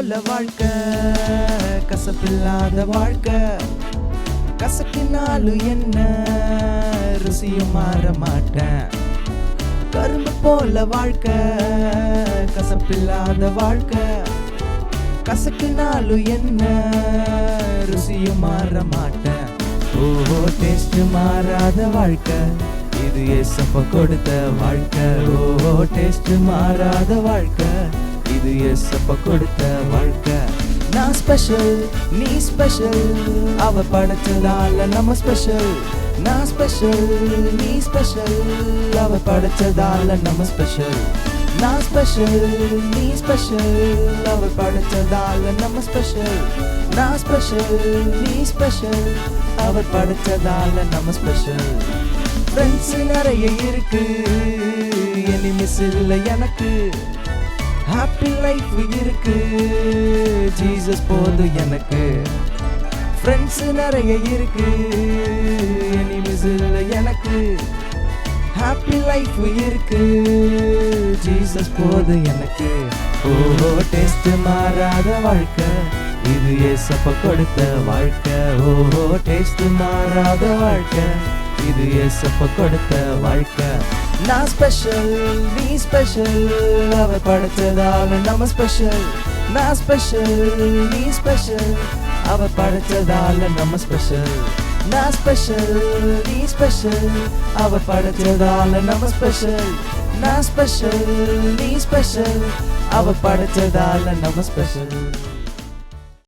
போல வாழ்க்கை, கசப்பில்லாத வாழ்க்கை. கசக்கினாலும் என்ன, ருசியும் மாற மாட்டேன். கரும்பு போல வாழ்க்கை, கசப்பில்லாத வாழ்க்கை. கசக்கினாலும் என்ன, ருசியும் மாற மாட்டேன். ஓஹோ, டேஸ்ட் மாறாத வாழ்க்கை, இது ஏசப்பா கொடுத்த வாழ்க்கை. ஓஹோ, டேஸ்ட் மாறாத வாழ்க்கை, இது ஏசப்பா கொடுத்த வாழ்க்கை. நான் ஸ்பெஷல், நீ ஸ்பெஷல், அவ படைச்சதால நம்ம ஸ்பெஷல். நான் ஸ்பெஷல், நீ ஸ்பெஷல், அவ படைச்சதால நம்ம ஸ்பெஷல். நான் ஸ்பெஷல், நீ ஸ்பெஷல், அவ படைச்சதால நம்ம ஸ்பெஷல். நான் ஸ்பெஷல், நீ ஸ்பெஷல், அவ படைச்சதால நம்ம ஸ்பெஷல். ஃப்ரெண்ட்ஸ் நிறைய இருக்கு, எனிமிஸ் இல்லை எனக்கு. ஹாப்பி லைஃப் இருக்கு, ஜீசஸ் போதும் எனக்கு. ஃப்ரெண்ட்ஸ் நிறைய இருக்கு, எனிமிஸ் இல்லை எனக்கு. ஹாப்பி லைஃப் இருக்கு, ஜீசஸ் போதும் எனக்கு. ஓஹோ, டேஸ்ட் மாறாத வாழ்க்கை, இது ஏசப்பா கொடுத்த வாழ்க்கை. ஓஹோ, டேஸ்ட் மாறாத வாழ்க்கை, இது ஏசப்பா கொடுத்த வாழ்க்கை. நான் ஸ்பெஷல், நீ ஸ்பெஷல், அவ படைச்சதால நம்ம ஸ்பெஷல். நான் ஸ்பெஷல், நீ ஸ்பெஷல், அவ படைச்சதால நம்ம ஸ்பெஷல். நான் ஸ்பெஷல், நீ ஸ்பெஷல், அவ படைச்சதால நம்ம ஸ்பெஷல். நான் ஸ்பெஷல், நீ ஸ்பெஷல், அவ படைச்சதால நம்ம ஸ்பெஷல்.